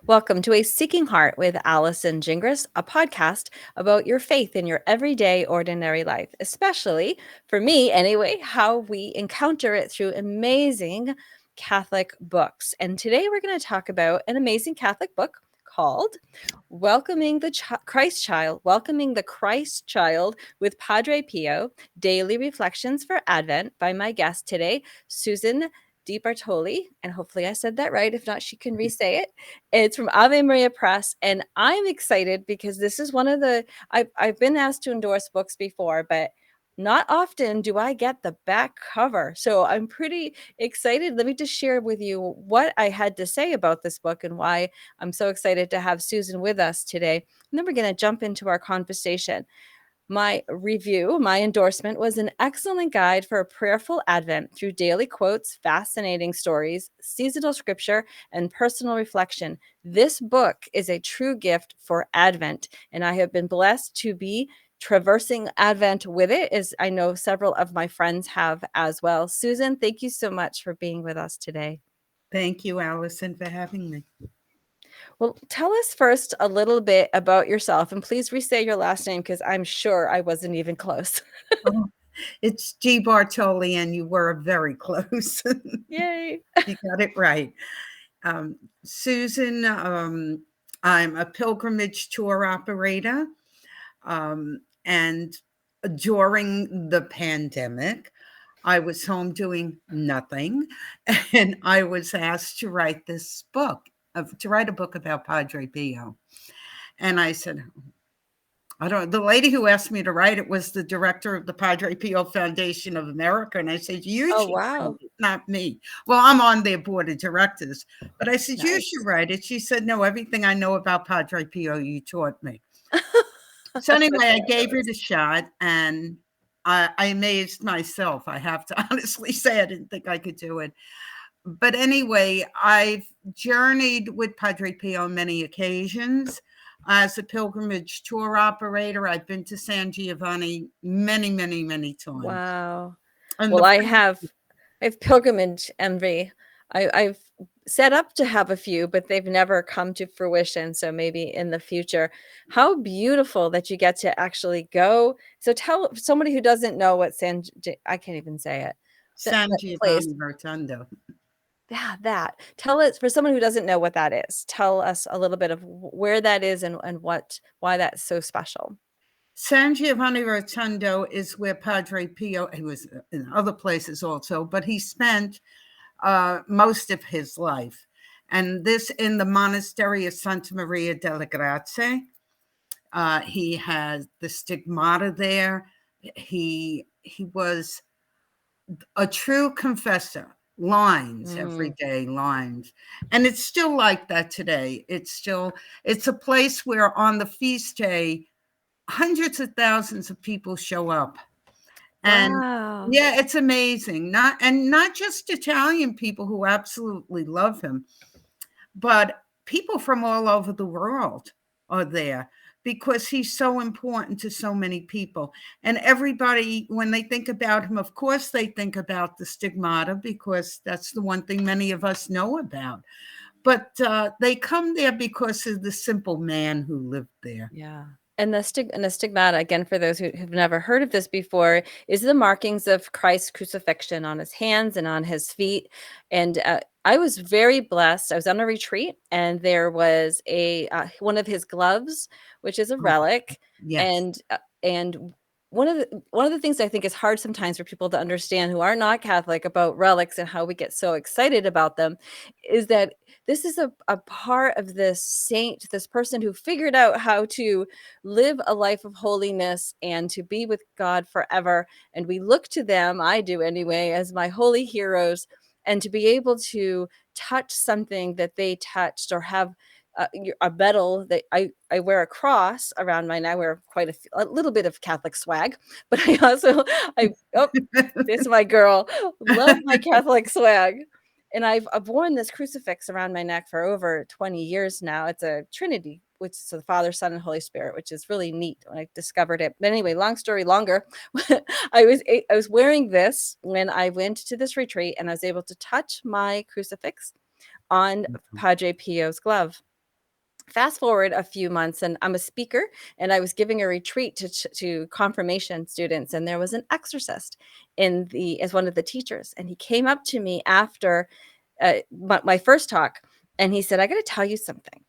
Welcome to A Seeking Heart with Allison Gingras, a podcast about your faith in your everyday, ordinary life, especially for me anyway, how we encounter it through amazing Catholic books. And today we're going to talk about an amazing Catholic book called Welcoming the Christ Child with Padre Pio, Daily Reflections for Advent by my guest today, Susan Bartoli, and hopefully I said that right. If not, she can re-say it. It's from Ave Maria Press, and I'm excited because this is one of the I've been asked to endorse books before, but not often do I get the back cover. So I'm pretty excited. Let me just share with you what I had to say about this book and why I'm so excited to have Susan with us today. And then we're going to jump into our conversation. My endorsement was an excellent guide for a prayerful Advent through daily quotes, fascinating stories, seasonal scripture, and personal reflection. This book is a true gift for Advent, and I have been blessed to be traversing Advent with it, as I know several of my friends have as well. Susan, thank you so much for being with us today. Thank you, Allison, for having me. Well, tell us first a little bit about yourself, and please re-say your last name because I'm sure I wasn't even close. Oh, it's G. Bartoli, and you were very close. Yay. You got it right. Susan, I'm a pilgrimage tour operator. And during the pandemic, I was home doing nothing, and I was asked to write this book, to write a book about Padre Pio. And I said, I don't. The lady who asked me to write it was the director of the Padre Pio Foundation of America, and I said, "You Oh, should write wow. it, not me." Well, I'm on their board of directors, but I said, "You should Nice. write it." She said, "No, everything I know about Padre Pio, you taught me." So anyway, I gave it a shot, and I amazed myself. I have to honestly say, I didn't think I could do it. But anyway, I've journeyed with Padre Pio on many occasions. As a pilgrimage tour operator, I've been to San Giovanni many, many, many times. Wow. And Well, the I have pilgrimage envy. I've set up to have a few, but they've never come to fruition. So maybe in the future. How beautiful that you get to actually go. So tell somebody who doesn't know what I can't even say it. San That place. Giovanni Rotondo. Yeah, that. Tell us for someone who doesn't know what that is. Tell us a little bit of where that is and why that's so special. San Giovanni Rotondo is where Padre Pio, he was in other places also, but he spent most of his life. And this in the monastery of Santa Maria delle Grazie. He has the stigmata there. He was a true confessor. Lines every Mm. day, lines, and it's still like that today. It's a place where on the feast day, hundreds of thousands of people show up. And Wow. yeah, it's amazing. Not just Italian people who absolutely love him, but people from all over the world are there because he's so important to so many people. And everybody, when they think about him, of course, they think about the stigmata because that's the one thing many of us know about. But they come there because of the simple man who lived there. Yeah. And the stigmata, again, for those who have never heard of this before, is the markings of Christ's crucifixion on his hands and on his feet. And I was very blessed. I was on a retreat, and there was a one of his gloves, which is a Oh, relic, yes. and one of the things I think is hard sometimes for people to understand who are not Catholic about relics and how we get so excited about them is that this is a part of this saint, this person who figured out how to live a life of holiness and to be with God forever. And we look to them, I do anyway, as my holy heroes. And to be able to touch something that they touched or have a medal that I wear a cross around my neck. I wear a little bit of Catholic swag, but I also, this is my girl, love my Catholic swag. And I've worn this crucifix around my neck for over 20 years now. It's a Trinity, which is the Father, Son, and Holy Spirit, which is really neat when I discovered it. But anyway, long story longer, I was wearing this when I went to this retreat, and I was able to touch my crucifix on Padre Pio's glove. Fast forward a few months, and I'm a speaker, and I was giving a retreat to confirmation students, and there was an exorcist as one of the teachers, and he came up to me after my first talk, and he said, "I got to tell you something."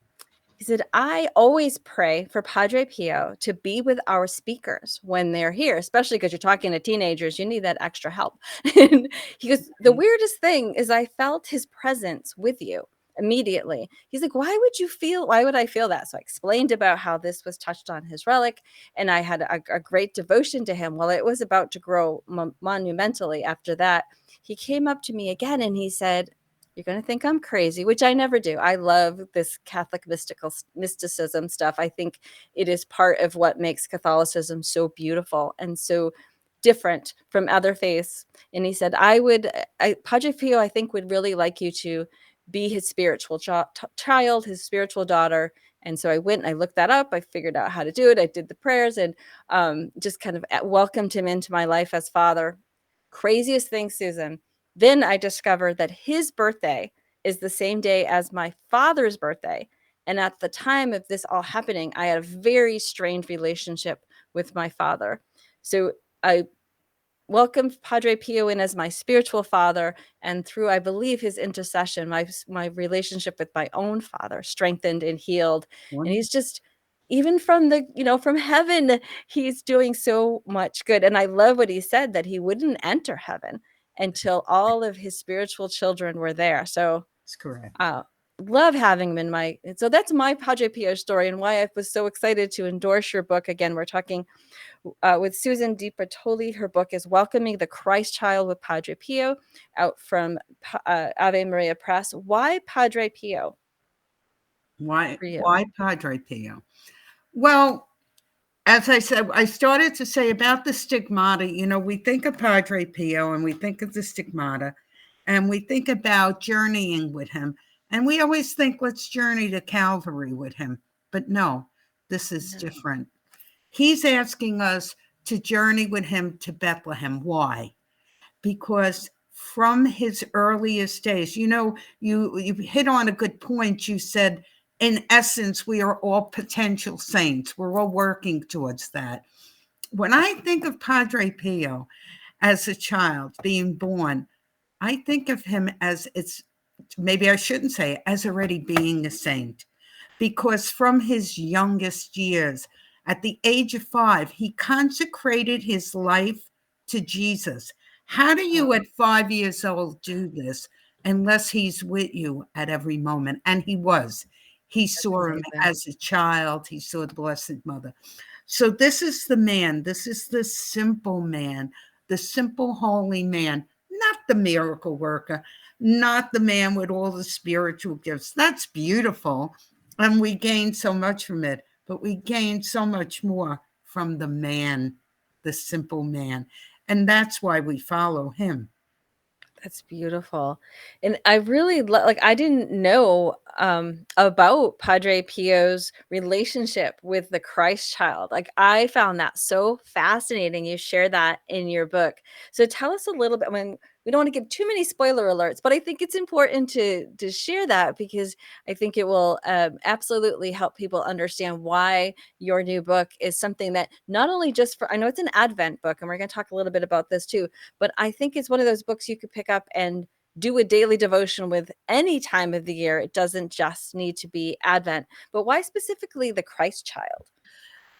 He said, "I always pray for Padre Pio to be with our speakers when they're here, especially because you're talking to teenagers. You need that extra help." And he goes, "The weirdest thing is I felt his presence with you immediately." He's like, why would I feel that?" So I explained about how this was touched on his relic, and I had a great devotion to him. Well, it was about to grow monumentally after that. He came up to me again and he said, "You're going to think I'm crazy," which I never do. I love this Catholic mysticism stuff. I think it is part of what makes Catholicism so beautiful and so different from other faiths. And he said, Padre Pio, I think, would really like you to be his spiritual child, his spiritual daughter. And so I went and I looked that up. I figured out how to do it. I did the prayers and just kind of welcomed him into my life as father. Craziest thing, Susan. Then I discovered that his birthday is the same day as my father's birthday. And at the time of this all happening, I had a very strained relationship with my father. So I welcomed Padre Pio in as my spiritual father, and through, I believe, his intercession, my relationship with my own father strengthened and healed. And he's just, even from heaven, he's doing so much good. And I love what he said, that he wouldn't enter heaven until all of his spiritual children were there. So That's correct. love having him so that's my Padre Pio story, and why I was so excited to endorse your book. Again, we're talking with Susan Bartoli. Her book is Welcoming the Christ Child with Padre Pio, out from Ave Maria Press. Why Padre Pio for you? Why Padre Pio? Well, as I said, I started to say about the stigmata. We think of Padre Pio and we think of the stigmata, and we think about journeying with him. And we always think, let's journey to Calvary with him. But no, this is different. He's asking us to journey with him to Bethlehem. Why? Because from his earliest days, you hit on a good point. You said, in essence, we are all potential saints. We're all working towards that. When I think of Padre Pio as a child being born, I think of him as, maybe I shouldn't say, as already being a saint, because from his youngest years, at the age of 5, he consecrated his life to Jesus. How do you at 5 years old do this unless he's with you at every moment? And he was. He saw him as a child. He saw the Blessed Mother. So this is the man. This is the simple man, the simple holy man, not the miracle worker, not the man with all the spiritual gifts. That's beautiful. And we gain so much from it, but we gain so much more from the man, the simple man. And that's why we follow him. That's beautiful. And I really I didn't know about Padre Pio's relationship with the Christ child. Like, I found that so fascinating. You share that in your book. So tell us a little bit. I mean, we don't want to give too many spoiler alerts, but I think it's important to share that, because I think it will absolutely help people understand why your new book is something that not only just I know it's an Advent book, and we're going to talk a little bit about this too, but I think it's one of those books you could pick up and do a daily devotion with any time of the year. It doesn't just need to be Advent. But why specifically the Christ child?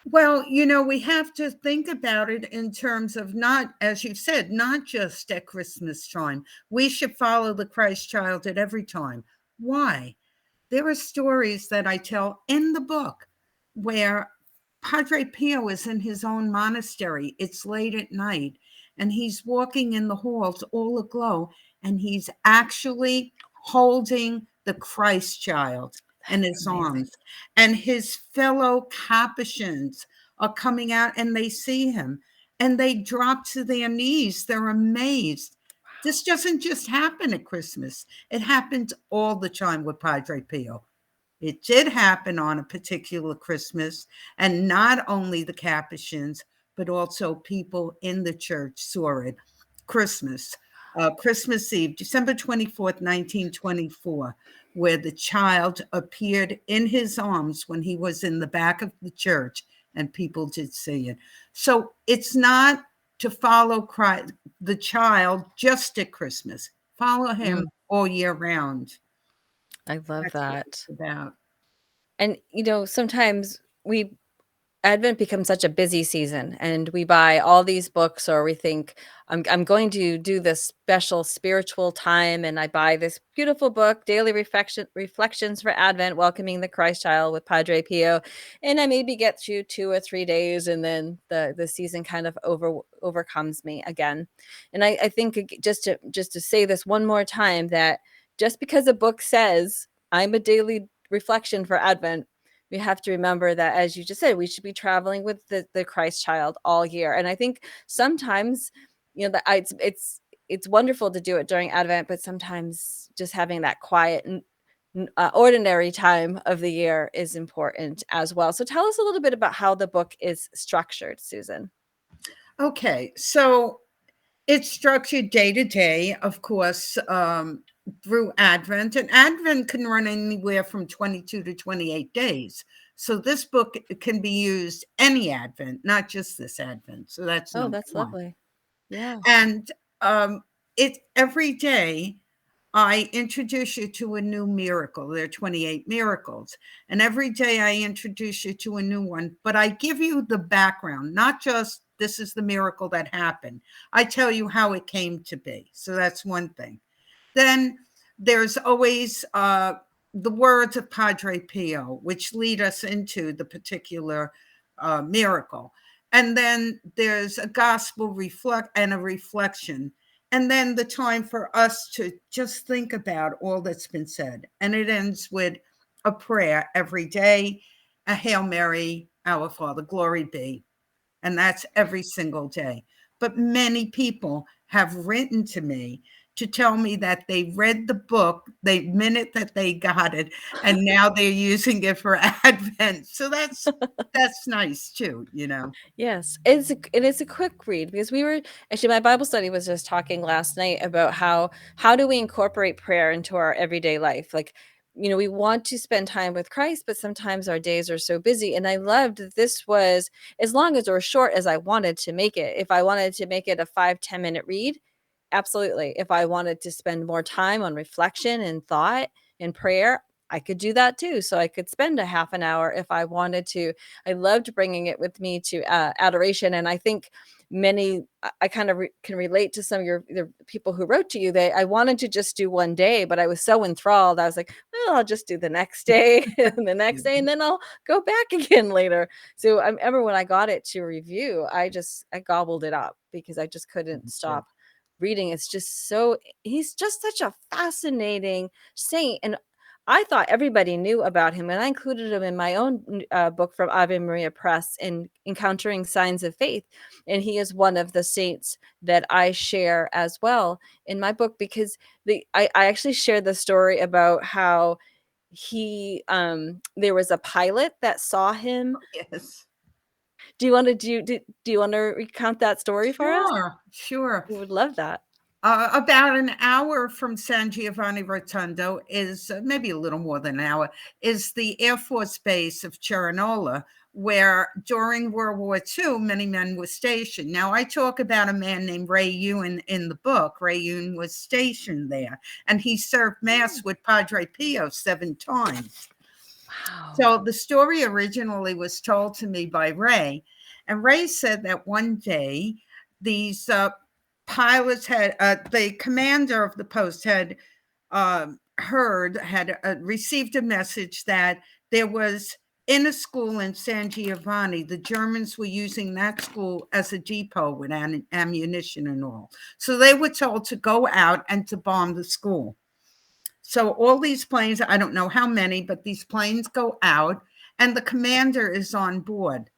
Well, we have to think about it in terms of, not, as you said, not just at Christmas time. We should follow the Christ child at every time. Why? There are stories that I tell in the book where Padre Pio is in his own monastery. It's late at night, and he's walking in the halls all aglow, and he's actually holding the Christ child in his arms. And his fellow Capuchins are coming out, and they see him, and they drop to their knees. They're amazed. This doesn't just happen at Christmas. It happens all the time with Padre Pio. It did happen on a particular Christmas, and not only the Capuchins, but also people in the church saw it. Christmas. Christmas Eve, December 24th, 1924, where the child appeared in his arms when he was in the back of the church, and people did see it. So it's not to follow Christ, the child, just at Christmas. Follow him all year round. I love That's what that. it's about. And, sometimes Advent becomes such a busy season, and we buy all these books, or we think, I'm going to do this special spiritual time, and I buy this beautiful book, Daily Reflections for Advent, Welcoming the Christ Child with Padre Pio, and I maybe get through 2 or 3 days, and then the season kind of overcomes me again. And I think, just to say this one more time, that just because a book says, "I'm a daily reflection for Advent," we have to remember that, as you just said, we should be traveling with the Christ child all year. And I think sometimes, that it's wonderful to do it during Advent, but sometimes just having that quiet and ordinary time of the year is important as well. So tell us a little bit about how the book is structured, Susan. Okay, so it's structured day to day, of course, through Advent, and Advent can run anywhere from 22 to 28 days. So this book can be used any Advent, not just this Advent. So that's Oh, number that's one. lovely. Yeah. And it every day I introduce you to a new miracle. There are 28 miracles. And every day I introduce you to a new one, but I give you the background, not just this is the miracle that happened. I tell you how it came to be. So that's one thing. Then there's always the words of Padre Pio, which lead us into the particular miracle. And then there's a gospel and a reflection. And then the time for us to just think about all that's been said. And it ends with a prayer every day, a Hail Mary, Our Father, glory be. And that's every single day. But many people have written to me to tell me that they read the book the minute that they got it, and now they're using it for Advent. So that's nice too, you know. Yes, it is a quick read, because we were actually, my Bible study was just talking last night about how do we incorporate prayer into our everyday life? Like, we want to spend time with Christ, but sometimes our days are so busy. And I loved that this was, as long as or short as I wanted to make it. If I wanted to make it a 5-10 minute read, absolutely. If I wanted to spend more time on reflection and thought and prayer, I could do that too. So I could spend a half an hour if I wanted to. I loved bringing it with me to adoration. And I think I kind of can relate to some of the people who wrote to you, that I wanted to just do one day, but I was so enthralled. I was like, well, I'll just do the next day and the next day, and then I'll go back again later. So I remember when I got it to review, I gobbled it up, because I just couldn't stop reading. It's just he's just such a fascinating saint. And I thought everybody knew about him, and I included him in my own book from Ave Maria Press, in Encountering Signs of Faith. And he is one of the saints that I share as well in my book, because I actually shared the story about how there was a pilot that saw him. Yes. Do you want to recount that story for us? Sure, sure. We would love that. About an hour from San Giovanni Rotondo is maybe a little more than an hour, is the Air Force Base of Ceranola, where during World War II, many men were stationed. Now, I talk about a man named Ray Ewan in the book. Ray Ewan was stationed there, and he served Mass with Padre Pio 7 times. Wow. So the story originally was told to me by Ray, and Ray said that one day these pilots had the commander of the post had received a message that there was, in a school in San Giovanni, the Germans were using that school as a depot with ammunition and all. So they were told to go out and to bomb the school. So all these planes, I don't know how many, but these planes go out, and the commander is on board.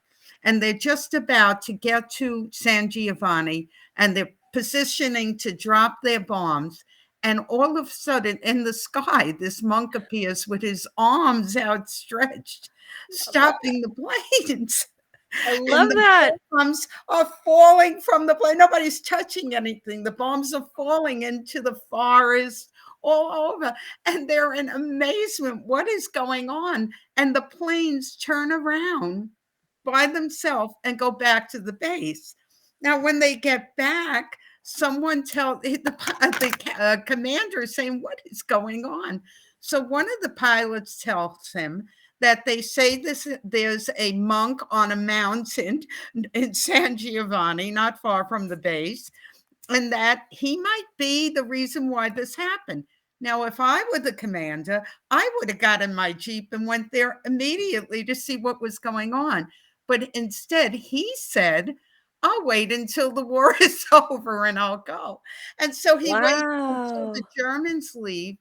And they're just about to get to San Giovanni, and they're positioning to drop their bombs. And all of a sudden, in the sky, this monk appears with his arms outstretched, stopping the planes. I love And the that. bombs are falling from the plane. Nobody's touching anything. The bombs are falling into the forest all over. And they're in amazement. What is going on? And the planes turn around by themselves and go back to the base. Now, when they get back, someone tell the commander is saying, "What is going on?" So one of the pilots tells him that they say there's a monk on a mountain in San Giovanni, not far from the base, and that he might be the reason why this happened. Now, if I were the commander, I would have got in my Jeep and went there immediately to see what was going on. But instead, he said, "I'll wait until the war is over and I'll go." And so he waits until the Wow. Germans leave,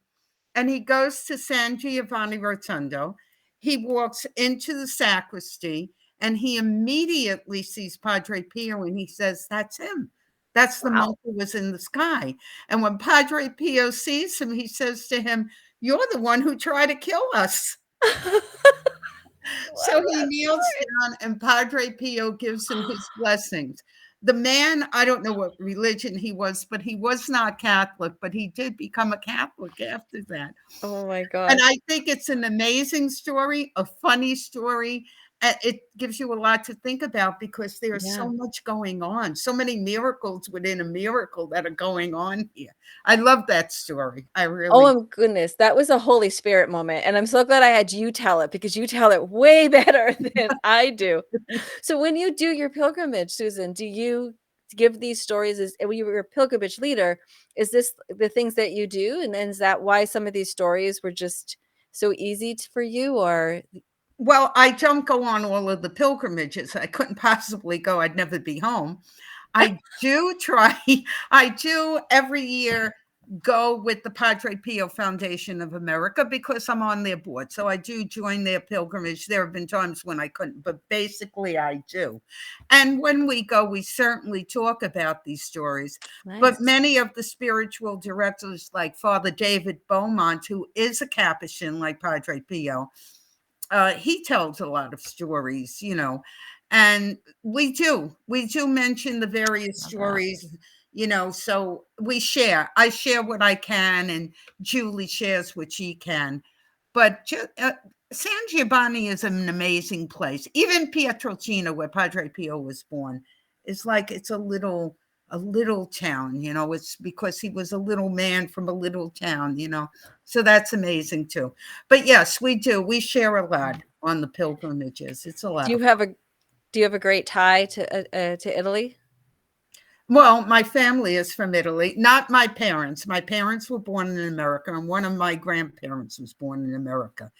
and he goes to San Giovanni Rotondo. He walks into the sacristy and he immediately sees Padre Pio and he says, "That's him. That's the Wow. monk who was in the sky." And when Padre Pio sees him, he says to him, "You're the one who tried to kill us." Love So he that kneels story. down and Padre Pio gives him his blessings. The man, I don't know what religion he was, but he was not Catholic, but he did become a Catholic after that. Oh my And gosh. I think it's an amazing story, a funny story. It gives you a lot to think about because there's Yeah. so much going on, so many miracles within a miracle that are going on here. I love that story. I really. Oh my goodness, that was a Holy Spirit moment, and I'm so glad I had you tell it because you tell it way better than I do. So when you do your pilgrimage, Susan, do you give these stories as when you were a pilgrimage leader, is this the things that you do? And then is that why some of these stories were just so easy for you or Well, I don't go on all of the pilgrimages. I couldn't possibly go. I'd never be home. I do try, I do every year go with the Padre Pio Foundation of America because I'm on their board. So I do join their pilgrimage. There have been times when I couldn't, but basically I do. And when we go, we certainly talk about these stories. But nice? many of the spiritual directors, like Father David Beaumont, who is a Capuchin like Padre Pio, he tells a lot of stories, and we do mention the various Love that. stories, so I share what I can, and Julie shares what she can. But San Giovanni is an amazing place. Even Pietrelcina, where Padre Pio was born, is like it's a little town. It's because he was a little man from a little town. So that's amazing too. But yes, we do. We share a lot on the pilgrimages. It's a Do lot you of have a do you have a great tie to Italy? Well, my family is from Italy, not my parents. My parents were born in America, and one of my grandparents was born in America.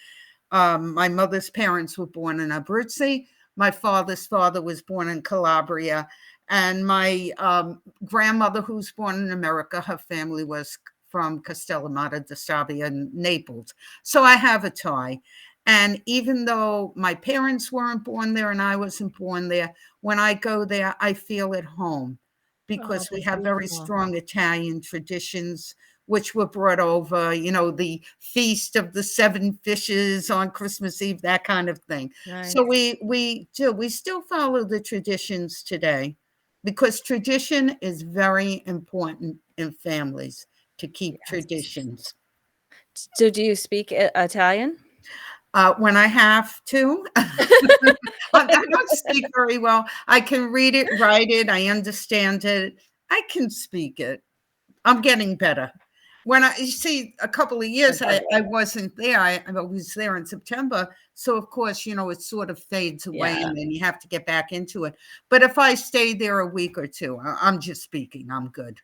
My mother's parents were born in Abruzzi. My father's father was born in Calabria. And my grandmother, who's born in America, her family was from Castellamare di Stabia in Naples. So I have a tie. And even though my parents weren't born there and I wasn't born there, when I go there, I feel at home Oh, because we that's have very beautiful. strong Italian traditions which were brought over, the feast of the seven fishes on Christmas Eve, that kind of thing. So Nice. we still follow the traditions today because tradition is very important in families to keep Yes. traditions. So do you speak Italian? When I have to, I don't speak very well. I can read it, write it, I understand it, I can speak it. I'm getting better. You see, a couple of I years love I it. wasn't there. I was there in September. So, of course, it sort of fades away Yeah. and then you have to get back into it. But if I stay there a week or two, I'm just speaking. I'm good.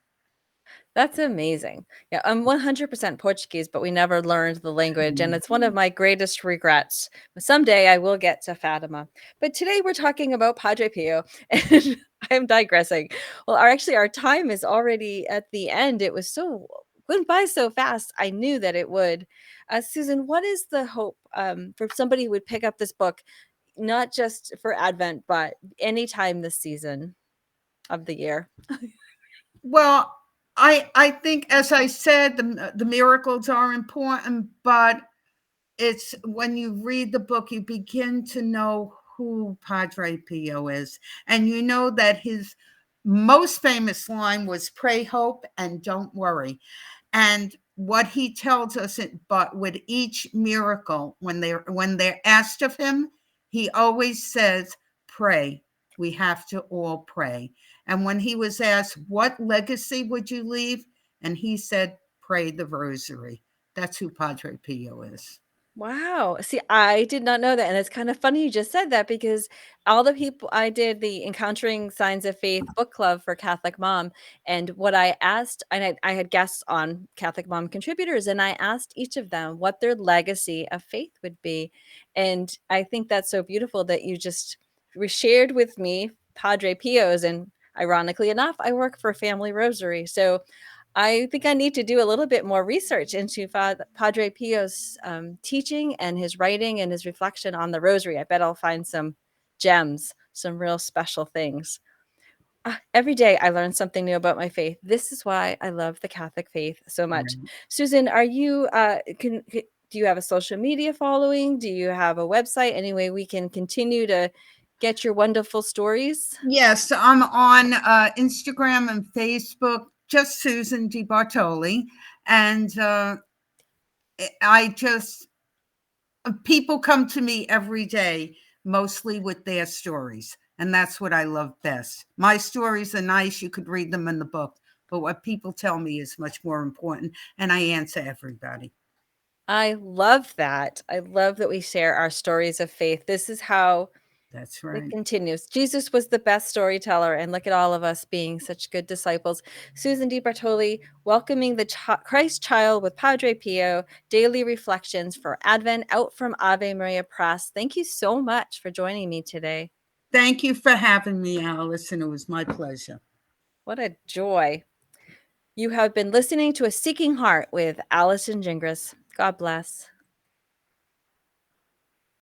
That's amazing. Yeah, I'm 100% Portuguese, but we never learned the language, and it's one of my greatest regrets. But someday I will get to Fatima. But today we're talking about Padre Pio, and I'm digressing. Well, our time is already at the end. It was so went by so fast. I knew that it would. Susan, what is the hope for somebody who would pick up this book, not just for Advent, but anytime this season of the year? Well, I think, as I said, the miracles are important, but it's when you read the book, you begin to know who Padre Pio is. And you know that his most famous line was pray, hope, and don't worry. And what he tells us, but with each miracle, when they're asked of him, he always says, pray. We have to all pray. And when he was asked, what legacy would you leave? And he said, pray the rosary. That's who Padre Pio is. Wow. See, I did not know that, and it's kind of funny you just said that because all the people I did the Encountering Signs of Faith book club for Catholic Mom, and what I asked, and I had guests on Catholic Mom contributors, and I asked each of them what their legacy of faith would be, and I think that's so beautiful that you just shared with me Padre Pio's, and ironically enough, I work for Family Rosary, so I think I need to do a little bit more research into Padre Pio's teaching and his writing and his reflection on the rosary. I bet I'll find some gems, some real special things. Every day I learn something new about my faith. This is why I love the Catholic faith so much. Right. Susan, are you do you have a social media following? Do you have a website? Any way we can continue to get your wonderful stories? Yes, I'm on Instagram and Facebook, just Susan Di Bartoli. And I just, people come to me every day, mostly with their stories. And that's what I love best. My stories are nice. You could read them in the book. But what people tell me is much more important. And I answer everybody. I love that. I love that we share our stories of faith. This is how That's it right. continues. Jesus was the best storyteller, and look at all of us being such good disciples. Susan Di Bartoli, welcoming the Christ child with Padre Pio, daily reflections for Advent out from Ave Maria Press. Thank you so much for joining me today. Thank you for having me, Allison. It was my pleasure. What a joy. You have been listening to A Seeking Heart with Allison Gingras. God bless.